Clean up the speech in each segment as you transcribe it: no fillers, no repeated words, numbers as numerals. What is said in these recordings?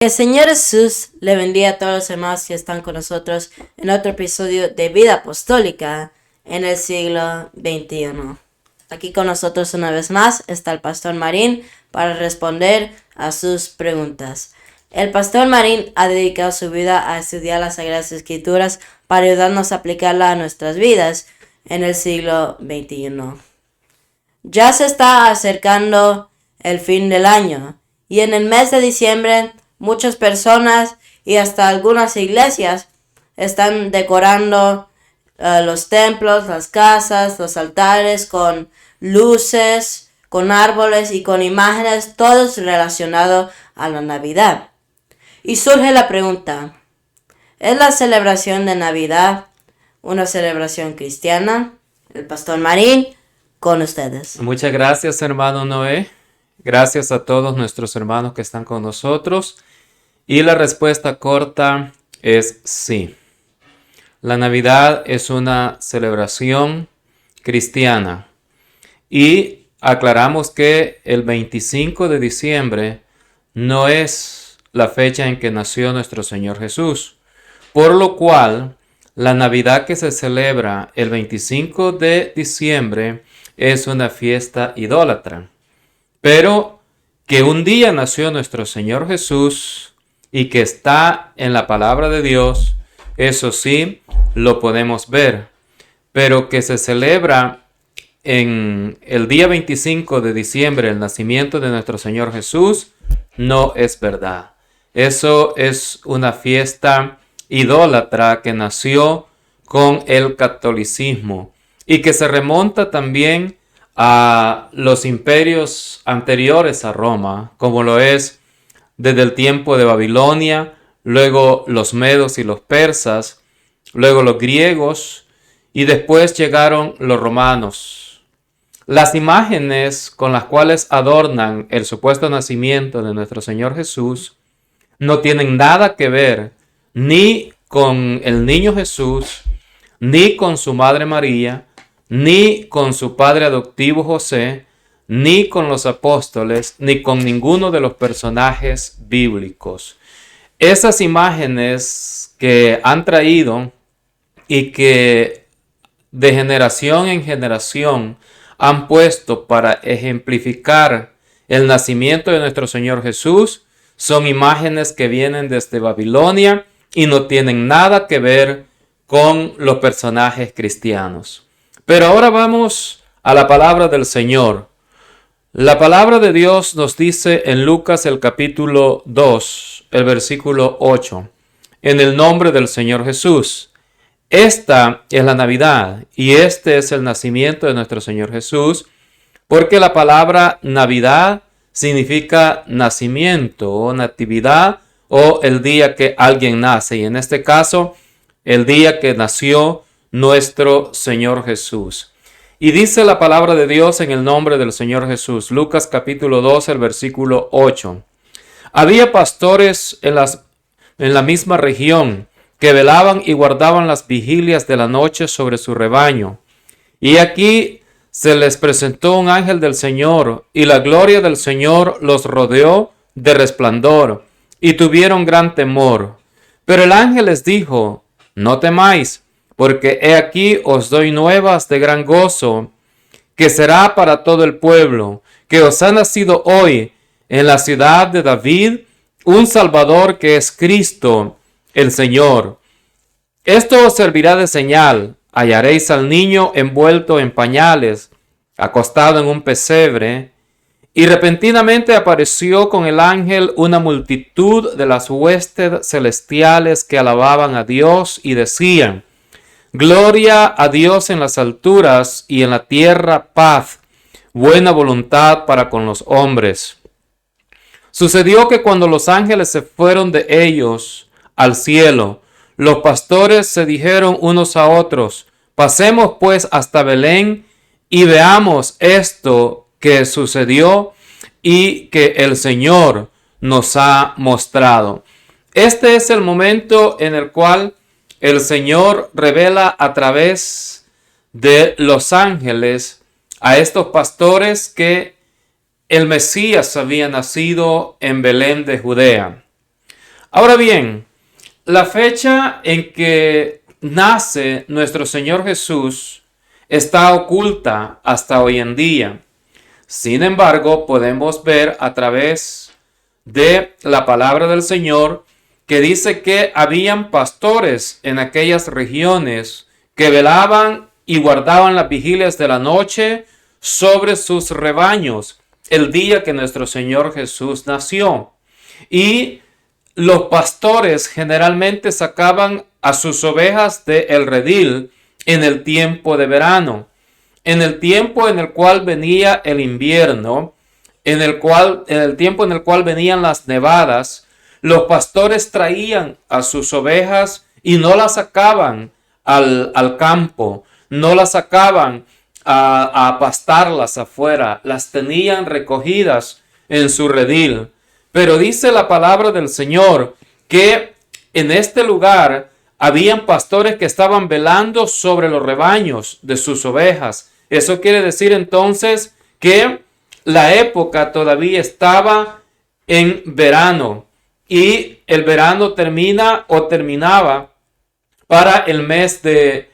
El Señor Jesús le bendiga a todos los hermanos que están con nosotros en otro episodio de Vida Apostólica en el siglo XXI. Aquí con nosotros una vez más está el Pastor Marín para responder a sus preguntas. El Pastor Marín ha dedicado su vida a estudiar las Sagradas Escrituras para ayudarnos a aplicarla a nuestras vidas en el siglo XXI. Ya se está acercando el fin del año y en el mes de diciembre muchas personas y hasta algunas iglesias están decorando los templos, las casas, los altares con luces, con árboles y con imágenes, todo relacionado a la Navidad. Y surge la pregunta, ¿es la celebración de Navidad una celebración cristiana? El Pastor Marín, con ustedes. Muchas gracias, hermano Noé. Gracias a todos nuestros hermanos que están con nosotros. Y la respuesta corta es sí. La Navidad es una celebración cristiana. Y aclaramos que el 25 de diciembre no es la fecha en que nació nuestro Señor Jesús. Por lo cual, la Navidad que se celebra el 25 de diciembre es una fiesta idólatra. Pero que un día nació nuestro Señor Jesús y que está en la palabra de Dios, eso sí, lo podemos ver. Pero que se celebra en el día 25 de diciembre el nacimiento de nuestro Señor Jesús, no es verdad. Eso es una fiesta idólatra que nació con el catolicismo y que se remonta también a los imperios anteriores a Roma, como lo es desde el tiempo de Babilonia, luego los medos y los persas, luego los griegos y después llegaron los romanos. Las imágenes con las cuales adornan el supuesto nacimiento de nuestro Señor Jesús no tienen nada que ver ni con el niño Jesús, ni con su madre María, ni con su padre adoptivo José, ni con los apóstoles, ni con ninguno de los personajes bíblicos. Esas imágenes que han traído y que de generación en generación han puesto para ejemplificar el nacimiento de nuestro Señor Jesús son imágenes que vienen desde Babilonia y no tienen nada que ver con los personajes cristianos. Pero ahora vamos a la palabra del Señor. La palabra de Dios nos dice en Lucas el capítulo 2, el versículo 8, en el nombre del Señor Jesús. Esta es la Navidad y este es el nacimiento de nuestro Señor Jesús, porque la palabra Navidad significa nacimiento o natividad o el día que alguien nace. Y en este caso, el día que nació nuestro Señor Jesús. Y dice la palabra de Dios en el nombre del Señor Jesús. Lucas capítulo 2, el versículo 8. Había pastores en la misma región que velaban y guardaban las vigilias de la noche sobre su rebaño. Y aquí se les presentó un ángel del Señor, y la gloria del Señor los rodeó de resplandor, y tuvieron gran temor. Pero el ángel les dijo: no temáis, porque he aquí os doy nuevas de gran gozo, que será para todo el pueblo, que os ha nacido hoy en la ciudad de David un Salvador, que es Cristo el Señor. Esto os servirá de señal: hallaréis al niño envuelto en pañales, acostado en un pesebre. Y repentinamente apareció con el ángel una multitud de las huestes celestiales que alababan a Dios y decían: gloria a Dios en las alturas y en la tierra paz, buena voluntad para con los hombres. Sucedió que cuando los ángeles se fueron de ellos al cielo, los pastores se dijeron unos a otros: pasemos pues hasta Belén y veamos esto que sucedió y que el Señor nos ha mostrado. Este es el momento en el cual el Señor revela a través de los ángeles a estos pastores que el Mesías había nacido en Belén de Judea. Ahora bien, la fecha en que nace nuestro Señor Jesús está oculta hasta hoy en día. Sin embargo, podemos ver a través de la palabra del Señor que dice que habían pastores en aquellas regiones que velaban y guardaban las vigilias de la noche sobre sus rebaños el día que nuestro Señor Jesús nació. Y los pastores generalmente sacaban a sus ovejas del redil en el tiempo de verano, en el tiempo en el cual venía el invierno, en el tiempo en el cual venían las nevadas. Los pastores traían a sus ovejas y no las sacaban al campo, no las sacaban a pastarlas afuera, las tenían recogidas en su redil. Pero dice la palabra del Señor que en este lugar habían pastores que estaban velando sobre los rebaños de sus ovejas. Eso quiere decir entonces que la época todavía estaba en verano y el verano termina o terminaba para el mes de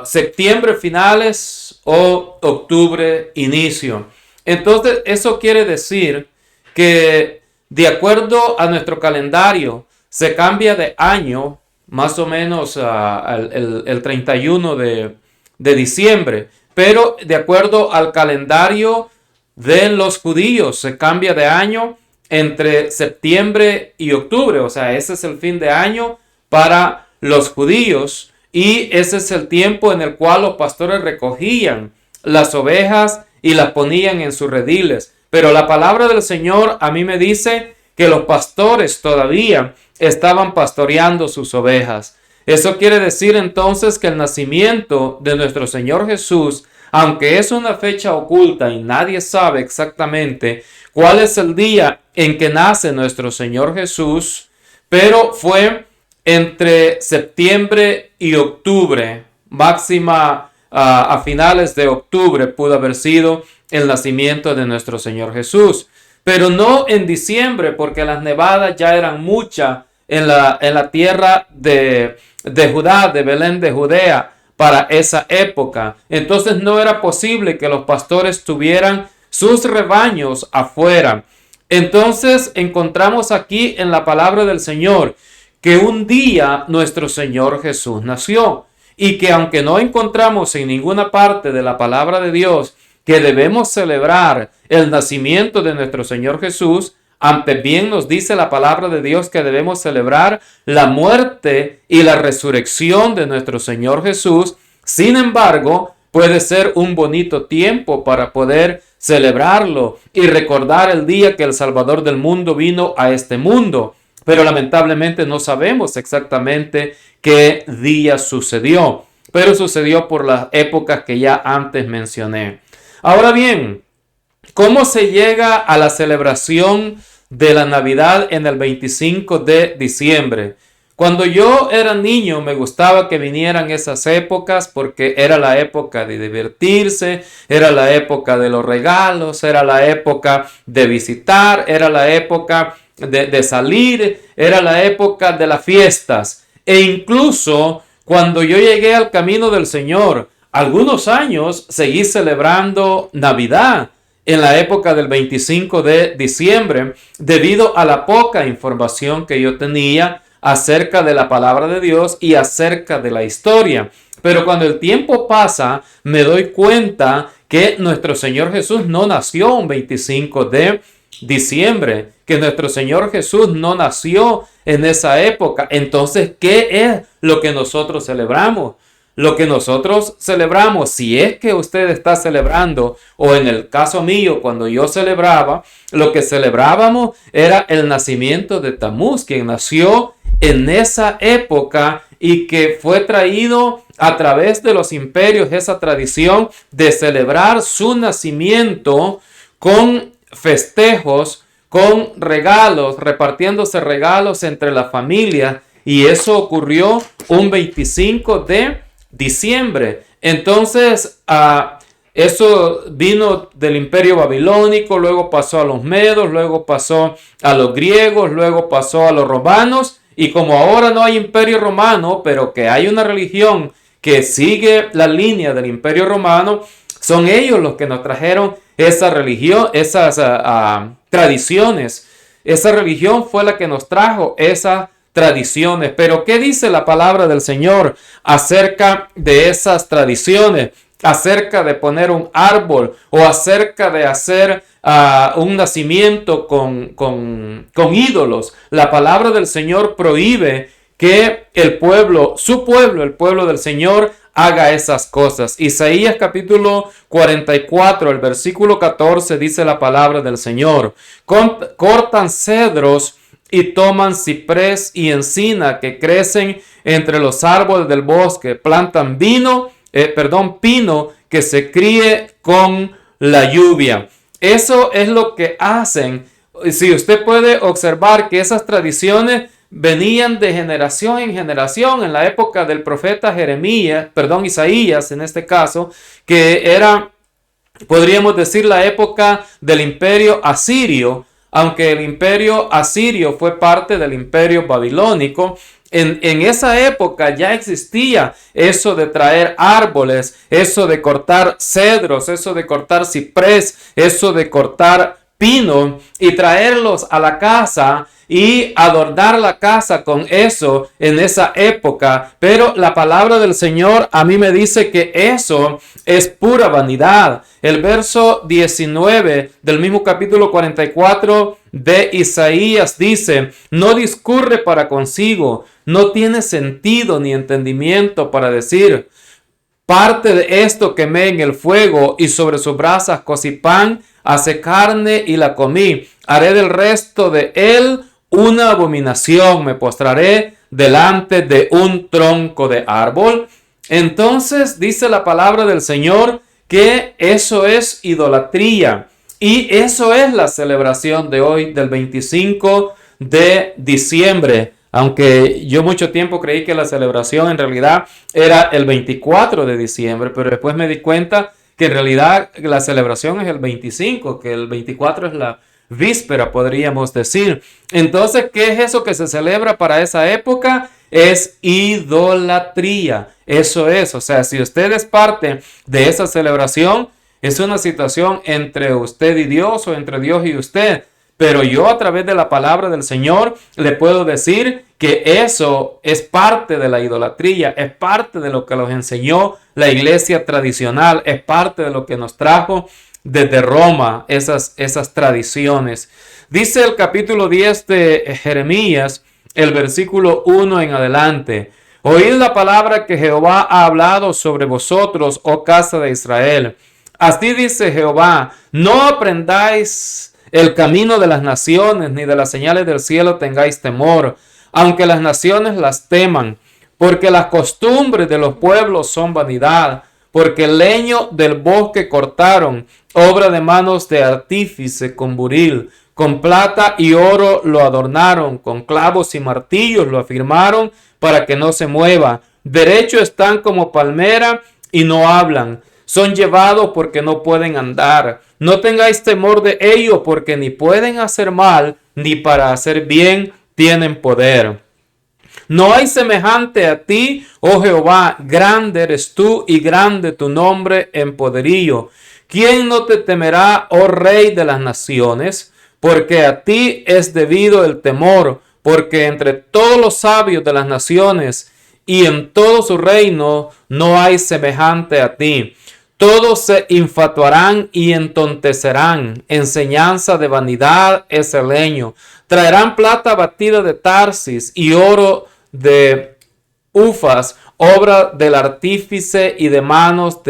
septiembre finales o octubre inicio. Entonces eso quiere decir que de acuerdo a nuestro calendario se cambia de año más o menos el 31 de diciembre, pero de acuerdo al calendario de los judíos se cambia de año entre septiembre y octubre, o sea, ese es el fin de año para los judíos y ese es el tiempo en el cual los pastores recogían las ovejas y las ponían en sus rediles. Pero la palabra del Señor a mí me dice que los pastores todavía estaban pastoreando sus ovejas. Eso quiere decir entonces que el nacimiento de nuestro Señor Jesús, aunque es una fecha oculta y nadie sabe exactamente cuál es el día en que nace nuestro Señor Jesús, pero fue entre septiembre y octubre, máxima a finales de octubre pudo haber sido el nacimiento de nuestro Señor Jesús, pero no en diciembre porque las nevadas ya eran muchas en la tierra de Judá, de Belén de Judea para esa época. Entonces no era posible que los pastores tuvieran sus rebaños afuera. Entonces encontramos aquí en la palabra del Señor que un día nuestro Señor Jesús nació y que aunque no encontramos en ninguna parte de la palabra de Dios que debemos celebrar el nacimiento de nuestro Señor Jesús, antes bien nos dice la palabra de Dios que debemos celebrar la muerte y la resurrección de nuestro Señor Jesús. Sin embargo, puede ser un bonito tiempo para poder celebrarlo y recordar el día que el Salvador del mundo vino a este mundo. Pero lamentablemente no sabemos exactamente qué día sucedió, pero sucedió por las épocas que ya antes mencioné. Ahora bien, ¿cómo se llega a la celebración de la Navidad en el 25 de diciembre? Cuando yo era niño me gustaba que vinieran esas épocas porque era la época de divertirse, era la época de los regalos, era la época de visitar, era la época de salir, era la época de las fiestas. E incluso cuando yo llegué al camino del Señor, algunos años seguí celebrando Navidad en la época del 25 de diciembre debido a la poca información que yo tenía acerca de la palabra de Dios y acerca de la historia. Pero cuando el tiempo pasa, me doy cuenta que nuestro Señor Jesús no nació un 25 de diciembre, que nuestro Señor Jesús no nació en esa época. Entonces, ¿qué es lo que nosotros celebramos? Lo que nosotros celebramos, si es que usted está celebrando, o en el caso mío, cuando yo celebraba, lo que celebrábamos era el nacimiento de Tamuz, quien nació en esa época y que fue traído a través de los imperios, esa tradición de celebrar su nacimiento con festejos, con regalos, repartiéndose regalos entre la familia, y eso ocurrió un 25 de diciembre. Entonces, Eso vino del imperio babilónico, luego pasó a los medos, luego pasó a los griegos, luego pasó a los romanos. Y como ahora no hay imperio romano, pero que hay una religión que sigue la línea del imperio romano, son ellos los que nos trajeron esa religión, esas tradiciones. Esa religión fue la que nos trajo esas tradiciones. Pero ¿qué dice la palabra del Señor acerca de esas tradiciones? Acerca de poner un árbol o acerca de hacer un nacimiento con ídolos. La palabra del Señor prohíbe que el pueblo, su pueblo, el pueblo del Señor, haga esas cosas. Isaías capítulo 44, el versículo 14 dice la palabra del Señor: cortan cedros y toman ciprés y encina que crecen entre los árboles del bosque, plantan pino que se críe con la lluvia. Eso es lo que hacen. Si usted puede observar que esas tradiciones venían de generación en generación en la época del profeta Isaías en este caso, que era, podríamos decir, la época del imperio asirio, aunque el imperio asirio fue parte del imperio babilónico. En esa época ya existía eso de traer árboles, eso de cortar cedros, eso de cortar ciprés, eso de cortar pino y traerlos a la casa y adornar la casa con eso en esa época. Pero la palabra del Señor a mí me dice que eso es pura vanidad. El verso 19 del mismo capítulo 44 de Isaías dice: no discurre para consigo, no tiene sentido ni entendimiento para decir: parte de esto quemé en el fuego y sobre sus brasas cocí pan, hace carne y la comí. Haré del resto de él una abominación, me postraré delante de un tronco de árbol. Entonces dice la palabra del Señor que eso es idolatría. Y eso es la celebración de hoy, del 25 de diciembre. Aunque yo mucho tiempo creí que la celebración en realidad era el 24 de diciembre, pero después me di cuenta que en realidad la celebración es el 25, que el 24 es la víspera, podríamos decir. Entonces, ¿qué es eso que se celebra para esa época? Es idolatría. Eso es, o sea, si usted es parte de esa celebración, es una situación entre usted y Dios o entre Dios y usted. Pero yo a través de la palabra del Señor le puedo decir que eso es parte de la idolatría, es parte de lo que nos enseñó la iglesia tradicional, es parte de lo que nos trajo desde Roma, esas tradiciones. Dice el capítulo 10 de Jeremías, el versículo 1 en adelante: oíd la palabra que Jehová ha hablado sobre vosotros, oh casa de Israel. Así dice Jehová: no aprendáis el camino de las naciones, ni de las señales del cielo tengáis temor, aunque las naciones las teman, porque las costumbres de los pueblos son vanidad, porque el leño del bosque cortaron, obra de manos de artífice con buril, con plata y oro lo adornaron, con clavos y martillos lo afirmaron para que no se mueva. Derecho están como palmera y no hablan, son llevados porque no pueden andar. No tengáis temor de ellos, porque ni pueden hacer mal, ni para hacer bien tienen poder. No hay semejante a ti, oh Jehová, grande eres tú y grande tu nombre en poderío. ¿Quién no te temerá, oh Rey de las naciones? Porque a ti es debido el temor, porque entre todos los sabios de las naciones y en todo su reino no hay semejante a ti. Todos se infatuarán y entontecerán. Enseñanza de vanidad es el leño. Traerán plata batida de Tarsis y oro de Ufas, obra del artífice y de manos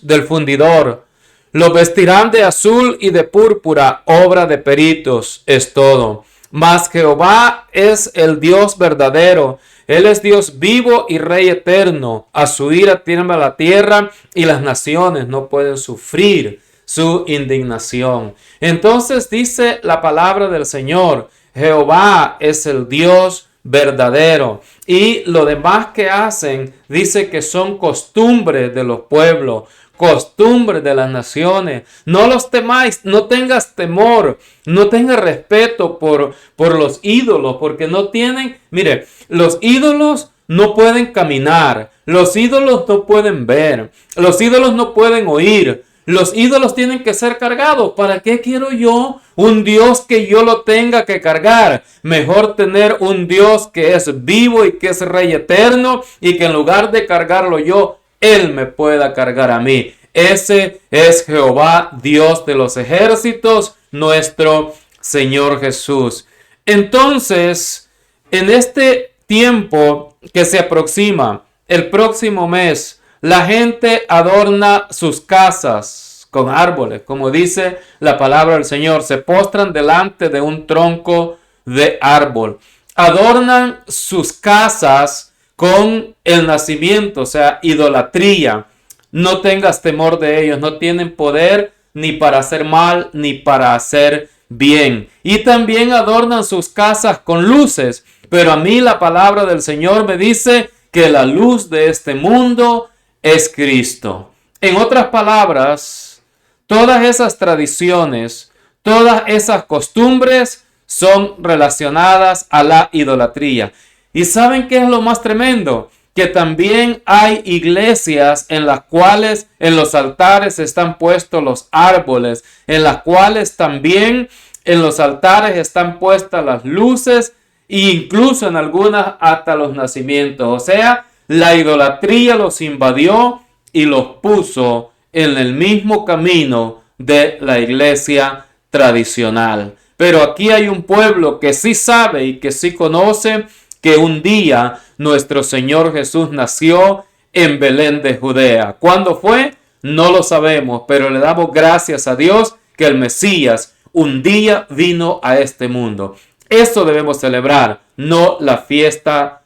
del fundidor. Los vestirán de azul y de púrpura, obra de peritos, es todo. Mas Jehová es el Dios verdadero. Él es Dios vivo y Rey eterno. A su ira tiembla la tierra y las naciones no pueden sufrir su indignación. Entonces dice la palabra del Señor: Jehová es el Dios verdadero. Y lo demás que hacen, dice que son costumbres de los pueblos, costumbres de las naciones. No los temáis, no tengas temor, no tengas respeto por los ídolos, porque no tienen, mire, los ídolos no pueden caminar, los ídolos no pueden ver, los ídolos no pueden oír. Los ídolos tienen que ser cargados. ¿Para qué quiero yo un Dios que yo lo tenga que cargar? Mejor tener un Dios que es vivo y que es Rey eterno y que en lugar de cargarlo yo, Él me pueda cargar a mí. Ese es Jehová, Dios de los ejércitos, nuestro Señor Jesús. Entonces, en este tiempo que se aproxima, el próximo mes, la gente adorna sus casas con árboles, como dice la palabra del Señor. Se postran delante de un tronco de árbol. Adornan sus casas con el nacimiento, o sea, idolatría. No tengas temor de ellos. No tienen poder ni para hacer mal ni para hacer bien. Y también adornan sus casas con luces. Pero a mí la palabra del Señor me dice que la luz de este mundo es Cristo. En otras palabras, todas esas tradiciones, todas esas costumbres son relacionadas a la idolatría. ¿Y saben qué es lo más tremendo? Que también hay iglesias en las cuales en los altares están puestos los árboles, en las cuales también en los altares están puestas las luces e incluso en algunas hasta los nacimientos. O sea, la idolatría los invadió y los puso en el mismo camino de la iglesia tradicional. Pero aquí hay un pueblo que sí sabe y que sí conoce que un día nuestro Señor Jesús nació en Belén de Judea. ¿Cuándo fue? No lo sabemos, pero le damos gracias a Dios que el Mesías un día vino a este mundo. Eso debemos celebrar, no la fiesta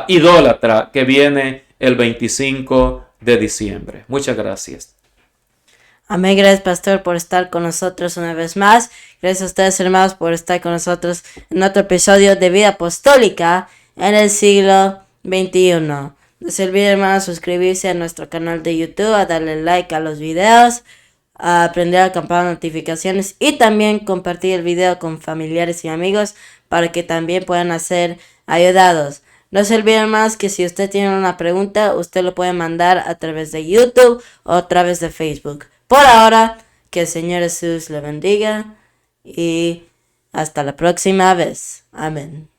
idólatra que viene el 25 de diciembre. Muchas gracias. Amén. Gracias, pastor, por estar con nosotros una vez más. Gracias a ustedes, hermanos, por estar con nosotros en otro episodio de Vida Apostólica en el siglo XXI. No se olviden, hermanos, suscribirse a nuestro canal de YouTube, a darle like a los videos, a prender la campana de notificaciones y también compartir el video con familiares y amigos para que también puedan ser ayudados. No se olviden más que si usted tiene una pregunta, usted lo puede mandar a través de YouTube o a través de Facebook. Por ahora, que el Señor Jesús le bendiga y hasta la próxima vez. Amén.